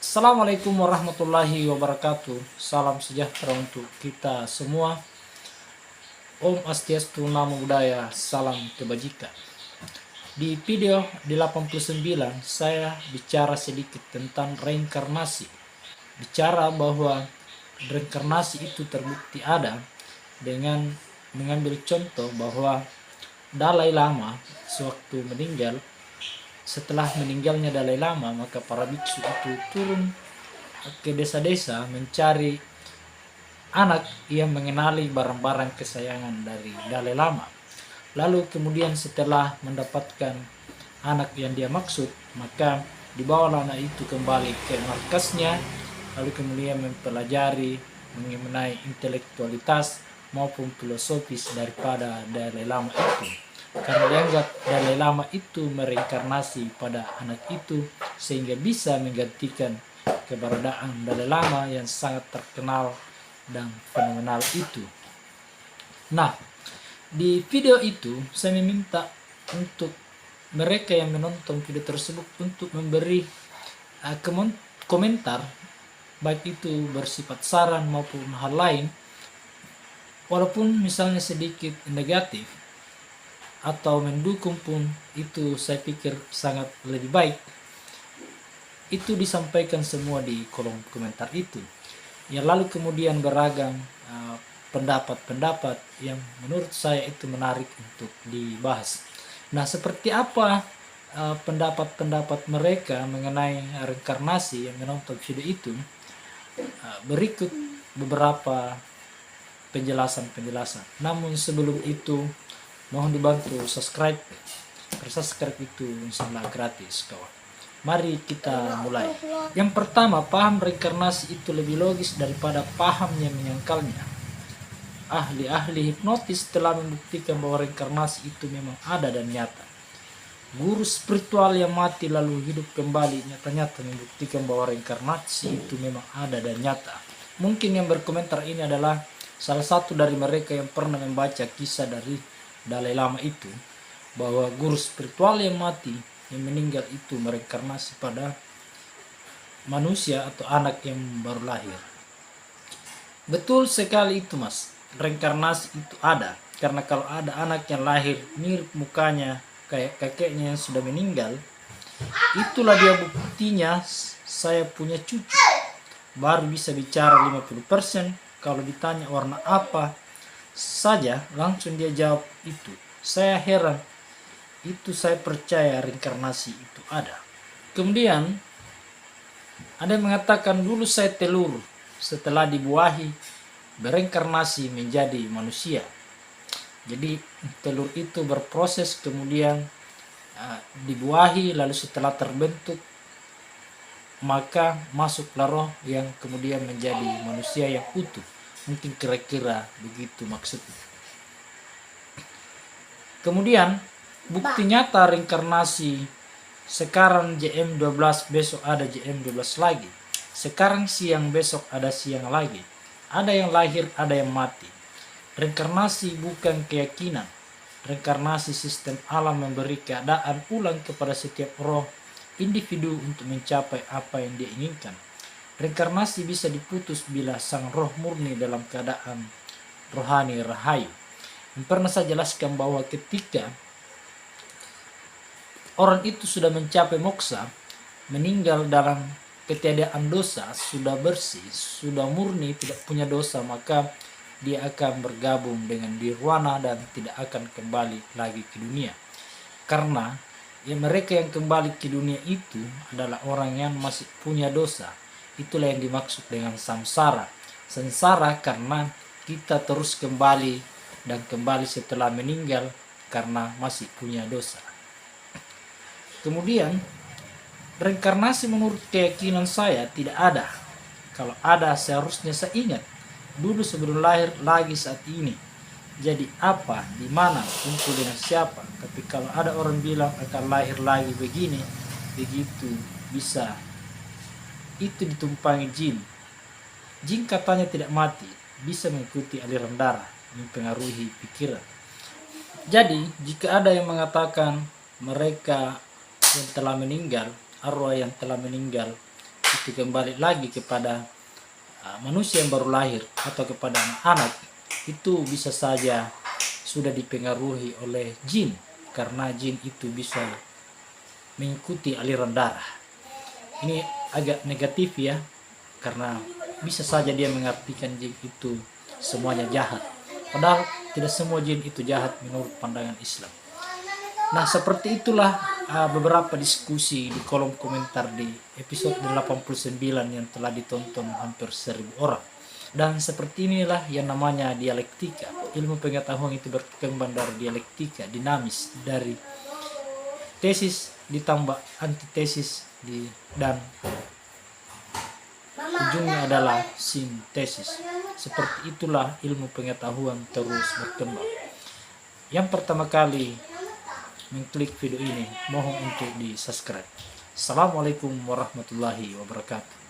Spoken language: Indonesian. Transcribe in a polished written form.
Assalamualaikum warahmatullahi wabarakatuh. Salam sejahtera untuk kita semua. Om Astiastu, Namo Buddhaya, salam kebajikan. Di video 89 saya bicara sedikit tentang reinkarnasi. Bicara bahwa reinkarnasi itu terbukti ada dengan mengambil contoh bahwa Dalai Lama sewaktu meninggal, setelah meninggalnya Dalai Lama, maka para biksu itu turun ke desa-desa mencari anak yang mengenali barang-barang kesayangan dari Dalai Lama. Lalu kemudian setelah mendapatkan anak yang dia maksud, maka dibawa anak itu kembali ke markasnya, lalu kemudian mempelajari mengenai intelektualitas maupun filosofis daripada Dalai Lama itu. Karena dianggap Dalai Lama itu mereinkarnasi pada anak itu sehingga bisa menggantikan keberadaan Dalai Lama yang sangat terkenal dan fenomenal itu. Nah, di video itu saya meminta untuk mereka yang menonton video tersebut untuk memberi komentar, baik itu bersifat saran maupun hal lain, walaupun misalnya sedikit negatif atau mendukung pun, itu saya pikir sangat lebih baik itu disampaikan semua di kolom komentar itu. Ya, lalu kemudian beragam pendapat-pendapat yang menurut saya itu menarik untuk dibahas. Nah, seperti apa pendapat-pendapat mereka mengenai reinkarnasi yang menonton video itu? Berikut beberapa penjelasan. Namun sebelum itu, mohon dibantu subscribe. Subscribe itu insyaallah gratis, kawan. Mari kita mulai. Yang pertama, paham reinkarnasi itu lebih logis daripada paham yang menyangkalnya. Ahli-ahli hipnotis telah membuktikan bahwa reinkarnasi itu memang ada dan nyata. Guru spiritual yang mati lalu hidup kembali nyata-nyata membuktikan bahwa reinkarnasi itu memang ada dan nyata. Mungkin yang berkomentar ini adalah salah satu dari mereka yang pernah membaca kisah dari Dalai Lama itu, bahwa guru spiritual yang mati, yang meninggal itu mereinkarnasi pada manusia atau anak yang baru lahir. Betul sekali itu, Mas. Reinkarnasi itu ada. Karena kalau ada anak yang lahir mirip mukanya kayak kakeknya yang sudah meninggal, itulah dia buktinya saya punya cucu. Baru bisa bicara 50%. Kalau ditanya warna apa saja, langsung dia jawab itu. Saya heran. Itu saya percaya reinkarnasi itu ada. Kemudian ada yang mengatakan dulu saya telur, setelah dibuahi bereinkarnasi menjadi manusia. Jadi telur itu berproses, kemudian dibuahi, lalu setelah terbentuk maka masuklah roh yang kemudian menjadi manusia yang utuh. Mungkin kira-kira begitu maksudnya. Kemudian bukti nyata reinkarnasi, sekarang JM12, besok ada JM12 lagi. Sekarang siang, besok ada siang lagi. Ada yang lahir, ada yang mati. Reinkarnasi bukan keyakinan. Reinkarnasi sistem alam memberi keadaan ulang kepada setiap roh individu untuk mencapai apa yang dia inginkan. Reinkarnasi bisa diputus bila sang roh murni dalam keadaan rohani rahayu. Yang pernah saya jelaskan bahwa ketika orang itu sudah mencapai moksa, meninggal dalam ketiadaan dosa, sudah bersih, sudah murni, tidak punya dosa, maka dia akan bergabung dengan nirwana dan tidak akan kembali lagi ke dunia. Karena ya, mereka yang kembali ke dunia itu adalah orang yang masih punya dosa. Itulah yang dimaksud dengan samsara. Sengsara karena kita terus kembali dan kembali setelah meninggal karena masih punya dosa. Kemudian reinkarnasi menurut keyakinan saya tidak ada. Kalau ada, seharusnya saya ingat dulu sebelum lahir lagi saat ini. Jadi apa, di mana, kumpul dengan siapa. Tapi kalau ada orang bilang akan lahir lagi begini, begitu, bisa, itu ditumpangi jin. Jin katanya tidak mati, bisa mengikuti aliran darah, mempengaruhi pikiran. Jadi jika ada yang mengatakan mereka yang telah meninggal, arwah yang telah meninggal itu kembali lagi kepada manusia yang baru lahir atau kepada anak-anak, itu bisa saja sudah dipengaruhi oleh jin, karena jin itu bisa mengikuti aliran darah. Ini agak negatif ya, karena bisa saja dia mengartikan jin itu semuanya jahat, padahal tidak semua jin itu jahat menurut pandangan Islam. Nah, seperti itulah beberapa diskusi di kolom komentar di episode 89 yang telah ditonton hampir 1000 orang. Dan seperti inilah yang namanya dialektika. Ilmu pengetahuan itu berkembang dari dialektika, dinamis, dari tesis ditambah antitesis dan ujungnya adalah sintesis. Seperti itulah ilmu pengetahuan terus berkembang. Yang pertama kali mengklik video ini, mohon untuk di subscribe. Assalamualaikum warahmatullahi wabarakatuh.